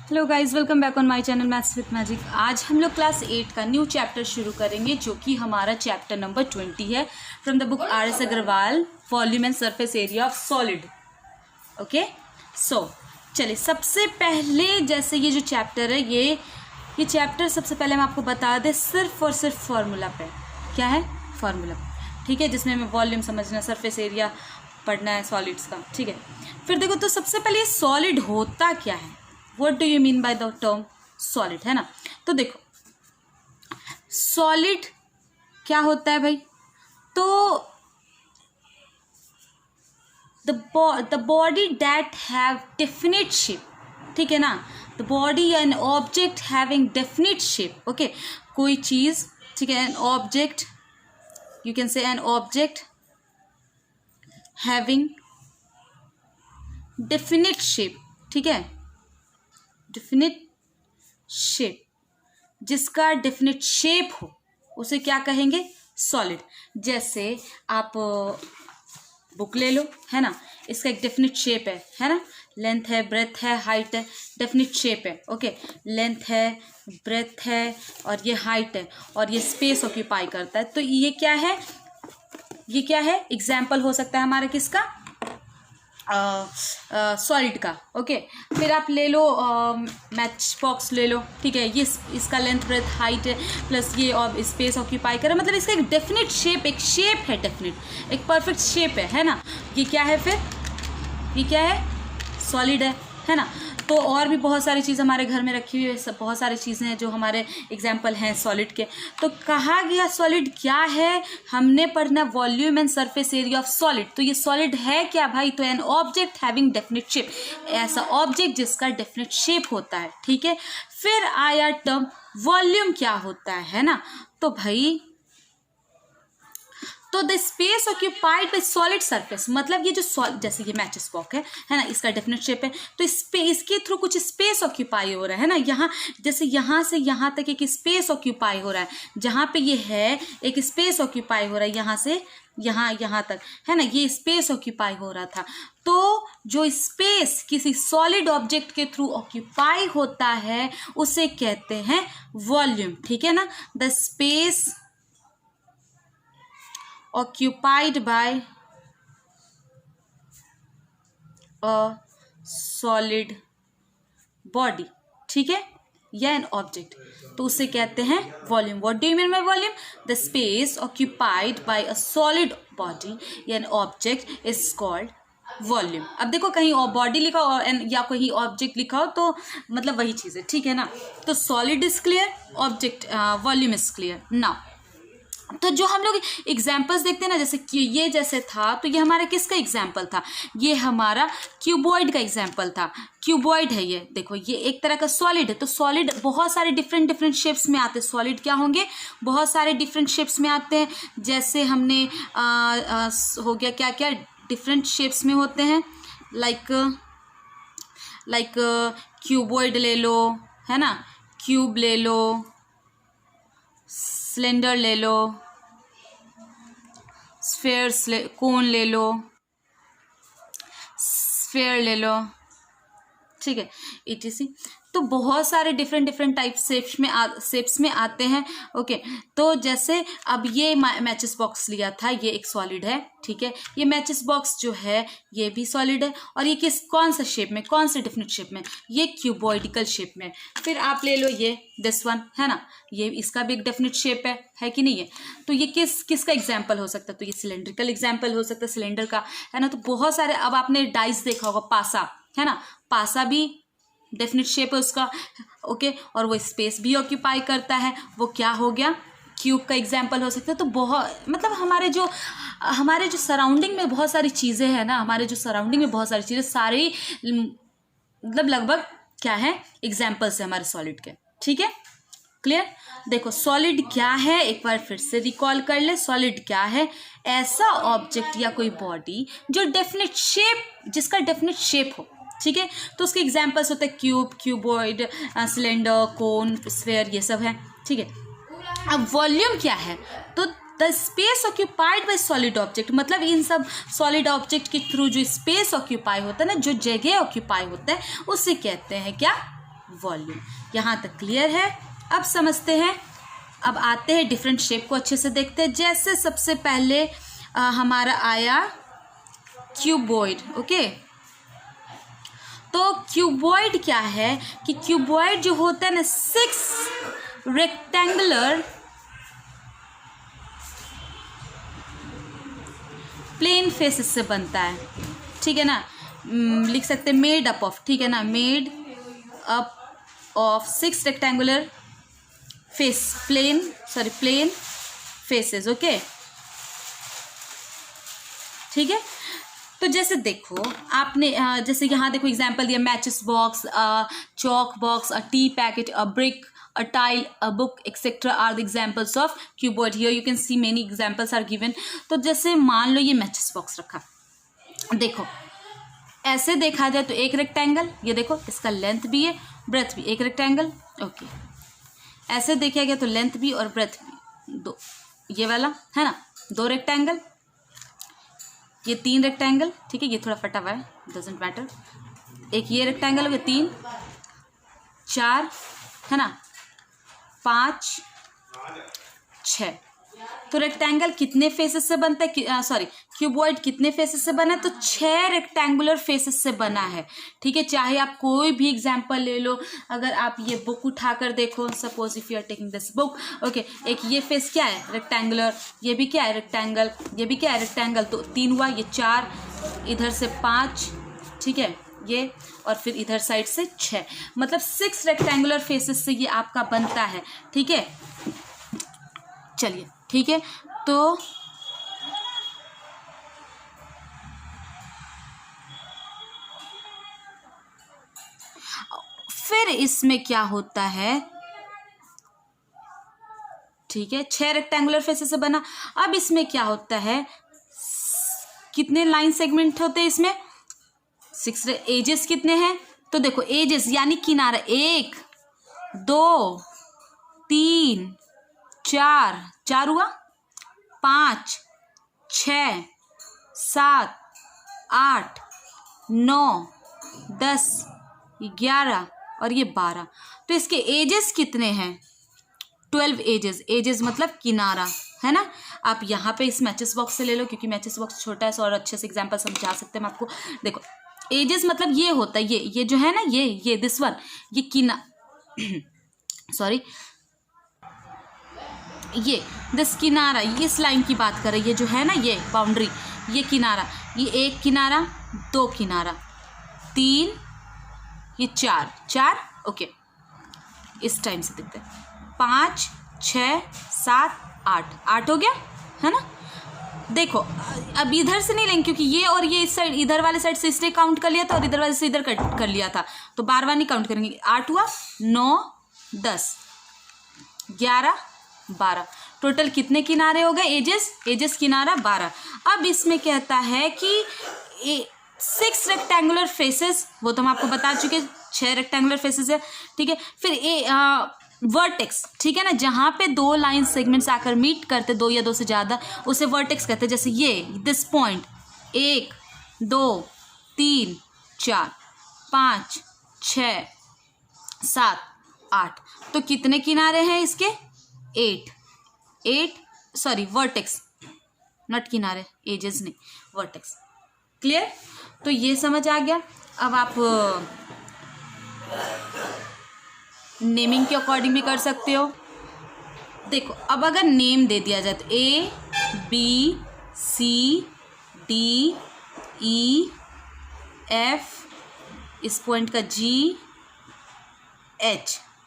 Hello guys, welcome back on my channel maths with magic. आज हम लोग class 8 का न्यू चैप्टर शुरू करेंगे जो कि हमारा चैप्टर नंबर 20 है from the book R S. Agarwal, volume and surface area of solid. Okay, so चलिए सबसे पहले जैसे ये जो चैप्टर है ये चैप्टर सबसे पहले मैं आपको बता दें सिर्फ और सिर्फ फार्मूला पे। क्या है? फार्मूला, ठीक है, जिसमें हमें वॉल्यूम समझना, सरफेस एरिया पढ़ना है सॉलिड्स का। ठीक है, फिर देखो तो सबसे पहले ये सॉलिड होता क्या है, what do you mean by the term solid, है ना। तो देखो सॉलिड क्या होता है भाई, तो the body that have definite shape, ठीक है ना, the body an object having definite shape. Okay, कोई चीज, ठीक है, an object, you can say an object having definite shape, ठीक है, डेफिनेट शेप, जिसका डेफिनेट शेप हो उसे क्या कहेंगे? सॉलिड। जैसे आप बुक ले लो, है ना, इसका एक डेफिनेट शेप है ना, लेंथ है, ब्रेथ है, हाइट है, डेफिनेट शेप है। ओके, लेंथ है, ब्रेथ है और ये हाइट है और ये स्पेस ऑक्यूपाई करता है। तो ये क्या है? ये क्या है? एग्जाम्पल हो सकता है हमारा किसका? सॉलिड का। ओके, फिर आप ले लो मैच बॉक्स ले लो, ठीक है, ये इसका लेंथ ब्रेथ हाइट है प्लस ये और स्पेस ऑक्यूपाई करे, मतलब इसका एक डेफिनेट शेप, एक शेप है, डेफिनेट एक परफेक्ट शेप है ना। ये क्या है फिर? ये क्या है? सॉलिड है ना। तो और भी बहुत सारी चीज़ हमारे घर में रखी हुई है, बहुत सारी चीज़ें हैं जो हमारे एग्जाम्पल हैं सॉलिड के। तो कहा गया सॉलिड क्या है, हमने पढ़ना volume and surface area of solid. तो ये सॉलिड है क्या भाई? तो an object having definite shape, ऐसा ऑब्जेक्ट जिसका डेफिनेट शेप होता है। ठीक है, फिर आया टर्म वॉल्यूम क्या होता है ना। तो भाई तो the space occupied bye solid surface, मतलब ये जो जैसे ये मैचेस बॉक्स है ना, इसका डेफिनेट शेप है, तो इसके थ्रू कुछ स्पेस ऑक्यूपाई हो रहा है ना। यहाँ जैसे यहाँ से यहाँ तक एक स्पेस ऑक्यूपाई हो रहा है, जहाँ पे ये है एक स्पेस ऑक्यूपाई हो रहा है, यहाँ से यहाँ तक, है ना, ये स्पेस ऑक्यूपाई हो रहा था। तो जो स्पेस किसी सॉलिड ऑब्जेक्ट के थ्रू ऑक्यूपाई होता है उसे कहते हैं वॉल्यूम। ठीक है ना, the space occupied by a solid body, ठीक है, या एन ऑब्जेक्ट, तो उसे कहते हैं volume. What do you mean by volume? The space occupied by a solid body या an object is called volume. अब देखो कहीं बॉडी लिखा हो या कहीं ऑब्जेक्ट लिखा हो तो मतलब वही चीज़ है, ठीक है ना। तो solid is clear, object volume is clear. Now तो जो हम लोग एग्जाम्पल्स देखते हैं ना, जैसे कि ये जैसे था, तो ये हमारा किसका एग्जाम्पल था? ये हमारा क्यूबॉइड का एग्जाम्पल था। क्यूबॉइड है ये, देखो ये एक तरह का सॉलिड है। तो सॉलिड बहुत सारे डिफरेंट शेप्स में आते हैं। सॉलिड क्या होंगे? बहुत सारे डिफरेंट शेप्स में आते हैं। जैसे हमने हो गया क्या क्या डिफरेंट शेप्स में होते हैं, लाइक क्यूबॉइड ले लो, है ना, क्यूब ले लो, सिलेंडर ले लो, स्फेयर कोन ले लो, स्फेयर ले लो, ठीक है, etc। तो बहुत सारे डिफरेंट टाइप शेप्स में आते हैं। ओके, तो जैसे अब ये मैचेस बॉक्स लिया था, ये एक सॉलिड है, ठीक है, ये मैचेस बॉक्स जो है ये भी सॉलिड है और ये कौन सा शेप में, कौन से डेफिनेट शेप में? ये क्यूबॉइडिकल शेप में। फिर आप ले लो ये दिस वन, है ना, ये इसका भी एक डेफिनेट शेप है कि नहीं है। तो ये किसका एग्जाम्पल हो सकता है? तो ये सिलेंड्रिकल एग्जाम्पल हो सकता है, सिलेंडर का, है ना। तो बहुत सारे, अब आपने डाइस देखा होगा, पासा, है ना, पासा भी डेफिनेट शेप है उसका। ओके, और वो स्पेस भी ऑक्यूपाई करता है, वो क्या हो गया? क्यूब का एग्जाम्पल हो सकता है। तो बहुत मतलब हमारे जो सराउंडिंग में बहुत सारी चीज़ें हैं ना, हमारे जो सराउंडिंग में बहुत सारी चीज़ें, सारी मतलब लगभग क्या है? एग्जाम्पल्स है हमारे सॉलिड के। ठीक है, क्लियर। देखो सॉलिड क्या है, एक बार फिर से रिकॉल कर ले। सॉलिड क्या है? ऐसा ऑब्जेक्ट या कोई बॉडी जो डेफिनेट शेप, जिसका डेफिनेट शेप हो, ठीक है। तो उसके एग्जाम्पल्स होते हैं क्यूब, क्यूबॉइड, सिलेंडर, कोन, स्फेयर, ये सब है, ठीक है। अब वॉल्यूम क्या है? तो the space occupied bye solid object, मतलब इन सब सॉलिड ऑब्जेक्ट के थ्रू जो स्पेस ऑक्यूपाई होता है ना, जो जगह ऑक्यूपाई होता है, उसे कहते हैं क्या? वॉल्यूम। यहाँ तक क्लियर है? अब समझते हैं, अब आते हैं डिफरेंट शेप को अच्छे से देखते हैं। जैसे सबसे पहले हमारा आया क्यूबॉइड। ओके, तो क्यूबॉइड क्या है कि क्यूबॉइड जो होता है ना 6 रेक्टेंगुलर प्लेन फेसेस से बनता है, ठीक है ना। लिख सकते हैं मेड अप ऑफ, ठीक है ना, made up of 6 rectangular plane faces. Okay, ठीक है। तो जैसे देखो आपने जैसे यहाँ देखो एग्जांपल दिया, matches box, chalk box, a T packet, a brick, a tile, a book, etc. are the examples of cuboid. Here you can see many examples are given. तो जैसे मान लो ये मैचेस बॉक्स रखा, देखो ऐसे देखा जाए तो एक रेक्टेंगल, ये देखो इसका लेंथ भी है ब्रेथ भी, एक रेक्टेंगल। ओके, ऐसे देखा गया तो लेंथ भी और ब्रेथ भी दो, ये वाला है ना, 2 रेक्टेंगल, ये 3 रेक्टेंगल, ठीक है, ये थोड़ा फटा हुआ है, डजेंट मैटर। एक ये रेक्टेंगल हो गया, 3 4 है ना, 5 6। तो रेक्टेंगल कितने फेसेस से बनता है, सॉरी क्यूबॉइड कितने फेसेस से बना है, तो 6 रेक्टेंगुलर फेसेस से बना है, ठीक है। चाहे आप कोई भी एग्जांपल ले लो, अगर आप ये बुक उठाकर देखो, suppose if you are taking this book, okay, एक ये फेस क्या है रेक्टेंगुलर, ये भी क्या है रेक्टेंगल, ये भी क्या है रेक्टेंगल, तो 3 हुआ, ये 4, इधर से 5, ठीक है, ये, और फिर इधर साइड से 6, मतलब 6 रेक्टेंगुलर फेसेस से ये आपका बनता है, ठीक है। चलिए, ठीक है, तो फिर इसमें क्या होता है, ठीक है, 6 रेक्टेंगुलर फेसेस से बना। अब इसमें क्या होता है, कितने लाइन सेगमेंट होते हैं इसमें, 6। एजेस कितने हैं, तो देखो एजेस यानी किनारा, 1 2 3 4 हुआ, 5 6 7 8 9 10 11 और ये 12। तो इसके एजेस कितने हैं, 12 एजेस मतलब किनारा, है ना। आप यहाँ पे इस मैचेस बॉक्स से ले लो, क्योंकि मैचेस बॉक्स छोटा है और अच्छे से एग्जांपल समझा सकते हैं हम आपको। देखो एजेस मतलब ये होता है, ये जो है ना, ये दिस वन, ये सॉरी, ये दिस किनारा, ये इस लाइन की बात कर रही है, ये जो है ना, ये बाउंड्री, ये किनारा, ये 1 किनारा, 2 किनारा, 3, ये 4, ओके, इस टाइम से देखते हैं, 5 6 7 8 हो गया, है ना। देखो अब इधर से नहीं लेंगे, क्योंकि ये और ये इस साइड, इधर वाले साइड से इसने काउंट कर लिया था और इधर वाले से इधर कर लिया था, तो बार बार नहीं काउंट करेंगे। 8 हुआ, 9 10 11 12, टोटल कितने किनारे हो गए, एजेस किनारा 12। अब इसमें कहता है कि 6 रेक्टेंगुलर फेसेस, वो तो हम आपको बता चुके, 6 रेक्टेंगुलर फेसेस है, ठीक है। फिर वर्टेक्स, ठीक है ना, जहाँ पे 2 लाइन सेगमेंट्स आकर मीट करते, 2 या 2 से ज़्यादा, उसे वर्टेक्स कहते हैं। जैसे ये दिस पॉइंट, 1 2 3 4 5 6 7 8, तो कितने किनारे हैं इसके, 8, सॉरी वर्टेक्स, नॉट किनारे, एजेस नहीं, वर्टेक्स। क्लियर, तो ये समझ आ गया। अब आप नेमिंग के अकॉर्डिंग भी कर सकते हो। देखो अब अगर नेम दे दिया जाए तो ABCDEF, इस पॉइंट का GH,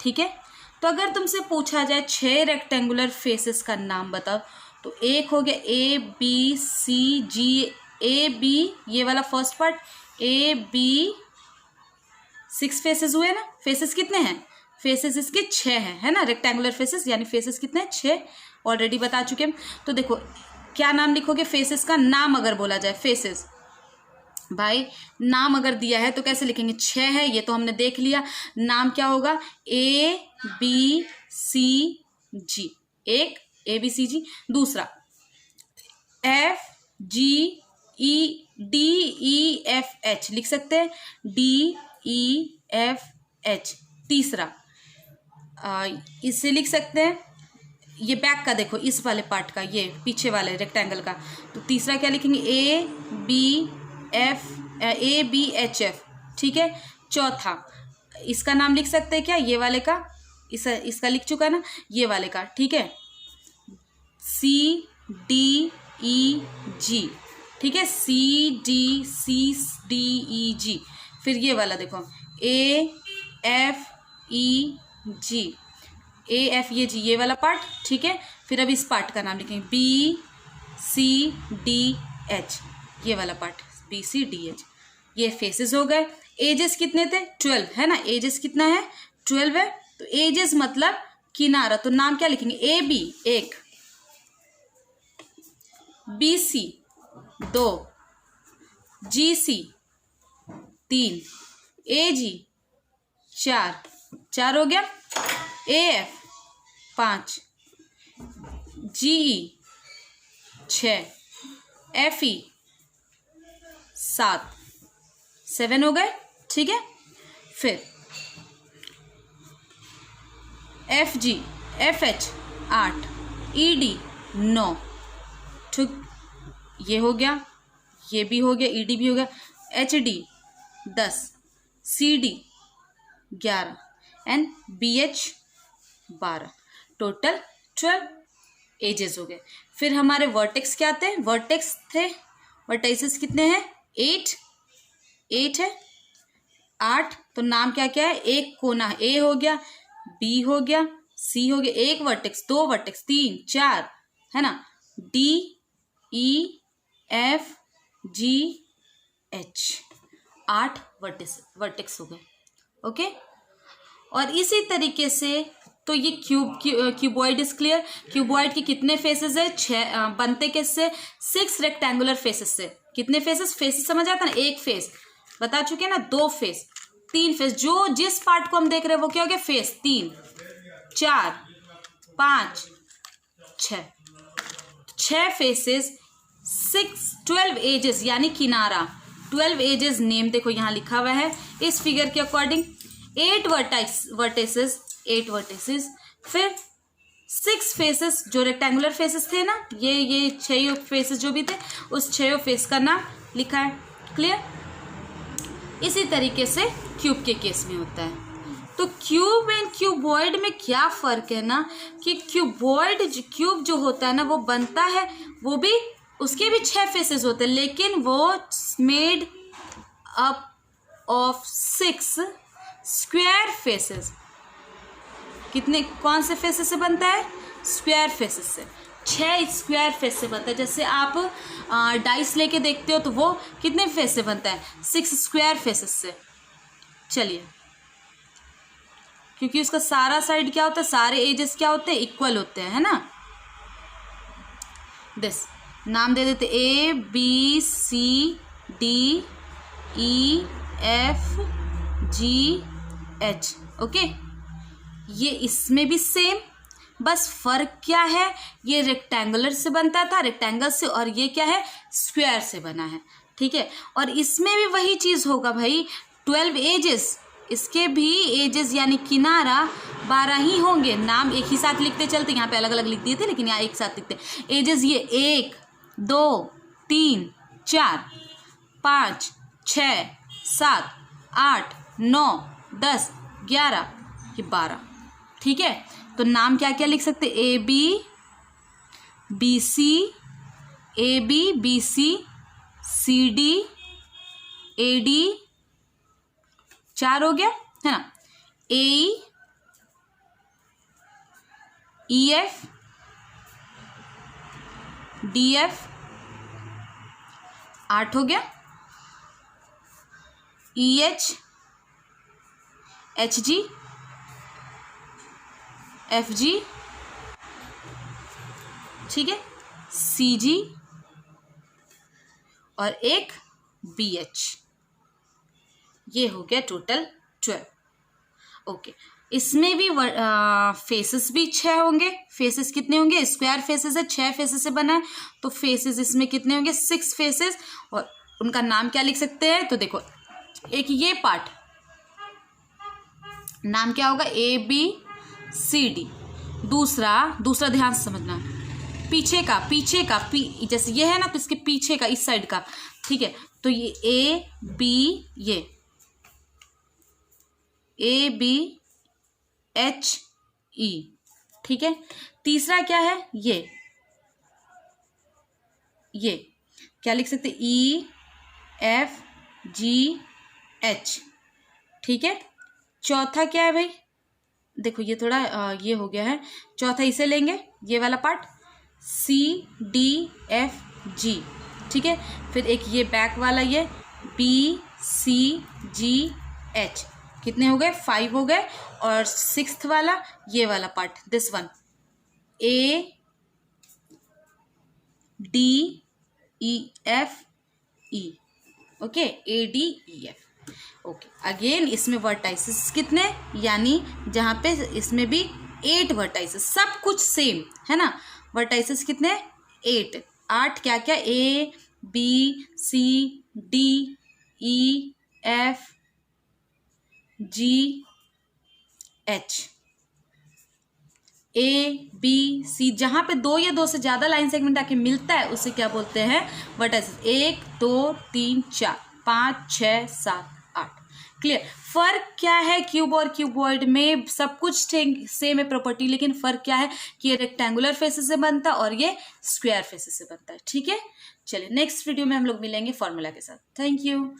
ठीक है। तो अगर तुमसे पूछा जाए 6 रेक्टेंगुलर फेसेस का नाम बताओ, तो एक हो गया ABCG, ये वाला फर्स्ट पार्ट, AB 6 फेसेस हुए ना, फेसेस कितने हैं, फेसेस इसके 6 हैं, है ना, रेक्टेंगुलर फेसेस, यानी फेसेस कितने हैं, 6, ऑलरेडी बता चुके हैं। तो देखो क्या नाम लिखोगे फेसेस का, नाम अगर बोला जाए फेसेस, भाई नाम अगर दिया है तो कैसे लिखेंगे, 6 है ये तो हमने देख लिया, नाम क्या होगा, ABCG, एक ABCG, दूसरा FGEDEFH लिख सकते हैं, DEFH, तीसरा इसे लिख सकते हैं, ये बैक का देखो, इस वाले पार्ट का, ये पीछे वाले रेक्टेंगल का। तो तीसरा क्या लिखेंगे, ABEF, ठीक है। चौथा इसका नाम लिख सकते हैं क्या, ये वाले का, इसका लिख चुका ना, ये वाले का, ठीक है, CDEG, ठीक है, CDEG। फिर ये वाला देखो AFEG, ये वाला पार्ट, ठीक है। फिर अब इस पार्ट का नाम लिखेंगे BCDH, ये वाला पार्ट BCDH। ये फेसेस हो गए। एजेस कितने थे, 12 है ना, एजेस कितना है, 12 है। तो एजेस मतलब किनारा, तो नाम क्या लिखेंगे, AB 1, BC 2, GC 3, AG 4 हो गया, AF 5, GE 6, FE 7 हो गए, ठीक है। फिर FG FH 8, ED 9, ठीक, ये हो गया, ये भी हो गया, ED भी हो गया, HD 10, CD 11 and BH 12, total 12 edges हो गए। फिर हमारे वर्टेक्स क्या थे, वर्टेक्सेस कितने हैं, 8 है, 8। तो नाम क्या क्या है, एक कोना A हो गया, B हो गया, C हो गया, एक वर्टेक्स, 2 वर्टेक्स, 3 4 है ना, D E F G H, 8 vertex हो गए, ओके। और इसी तरीके से तो ये क्यूबॉइड इज क्लियर। क्यूबॉइड के कितने फेसेस है, 6 बनते किससे, 6 रेक्टेंगुलर फेसेस से। कितने फेसेस समझ आता ना, एक फेस बता चुके हैं ना, 2 फेस, 3 फेस, जो जिस पार्ट को हम देख रहे हैं वो क्या हो गया, फेस, 3 4 5 6 फेसेस, 12 एजेस यानी किनारा, 12 एजेस नेम देखो यहाँ लिखा हुआ है इस फिगर के अकॉर्डिंग। 8 वर्टेसेस, फिर 6 फेसेस जो रेक्टेंगुलर फेसेस थे ना, ये 6 फेसेस जो भी थे, उस 6 फेस का नाम लिखा है, क्लियर। इसी तरीके से क्यूब के केस में होता है। तो क्यूब एंड क्यूबॉइड में क्या फ़र्क है ना, कि क्यूब जो होता है ना, वो बनता है, वो भी उसके भी 6 फेसेस होते हैं, लेकिन वो made up of 6 square faces. कौन से फेसेस से बनता है, स्क्वायर फेसेस से, 6 स्क्वायर फेस से बनता है। जैसे आप डाइस लेके देखते हो तो वो कितने फेस से बनता है, 6 स्क्वायर फेसेस से। चलिए, क्योंकि उसका सारा साइड क्या होता है, सारे एजेस क्या होते हैं, इक्वल होते हैं, है ना। दिस नाम दे देते ABCDEFGH, ओके। ये इसमें भी सेम, बस फर्क क्या है, ये रेक्टेंगुलर से बनता था, रेक्टेंगल से, और ये क्या है, स्क्वायर से बना है, ठीक है। और इसमें भी वही चीज़ होगा भाई, 12 एजेस, इसके भी एजेस यानी किनारा 12 ही होंगे। नाम एक ही साथ लिखते चलते, यहाँ पे अलग अलग लिख दिए थे, लेकिन यहाँ एक साथ लिखते। एजेस ये 1 2 3 4 5 6 7 8 9 10 11 ये 12, ठीक है। तो नाम क्या क्या लिख सकते, ABBC CD AD 4 हो गया, है ना, AEF DF 8 हो गया, EH HG FG, ठीक है, CG और एक BH, ये हो गया टोटल 12, ओके। इसमें भी फेसेस भी 6 होंगे। फेसेस कितने होंगे, स्क्वायर फेसेस है, 6 फेसेस से बना है, तो फेसेस इसमें कितने होंगे, 6 फेसेस। और उनका नाम क्या लिख सकते हैं, तो देखो, एक ये पार्ट नाम क्या होगा, ABCD। दूसरा ध्यान से समझना, पीछे का जैसे ये है ना, तो इसके पीछे का, इस साइड का, ठीक है। तो ये AB, ये ABHE, ठीक है। तीसरा क्या है, ये क्या लिख सकते, EFGH, ठीक है। चौथा क्या है भाई, देखो ये थोड़ा ये हो गया है, चौथा इसे लेंगे, ये वाला पार्ट, CDFG, ठीक है। फिर एक ये बैक वाला, ये BCGH, कितने हो गए, 5 हो गए। और 6th वाला, ये वाला part, this one, ADEFE, okay, ADEF, okay. Again इसमें वर्टाइसिस कितने, यानी जहाँ पे इसमें भी 8 वर्टाइसिस, सब कुछ सेम है ना। वर्टाइसिस कितने, 8। क्या क्या, ABCDEFGH, ABC, जहाँ पे 2 या 2 से ज़्यादा लाइन सेगमेंट आके मिलता है उसे क्या बोलते हैं, वर्टाइसिस। 1 2 3 4 5 6 7 8, क्लियर। फर्क क्या है क्यूब और क्यूबॉइड में, सब कुछ सेम है प्रॉपर्टी, लेकिन फर्क क्या है कि ये रेक्टेंगुलर फेसेस से बनता है और ये स्क्वायर फेसेस से बनता है, ठीक है। चलिए नेक्स्ट वीडियो में हम लोग मिलेंगे फॉर्मूला के साथ। Thank you.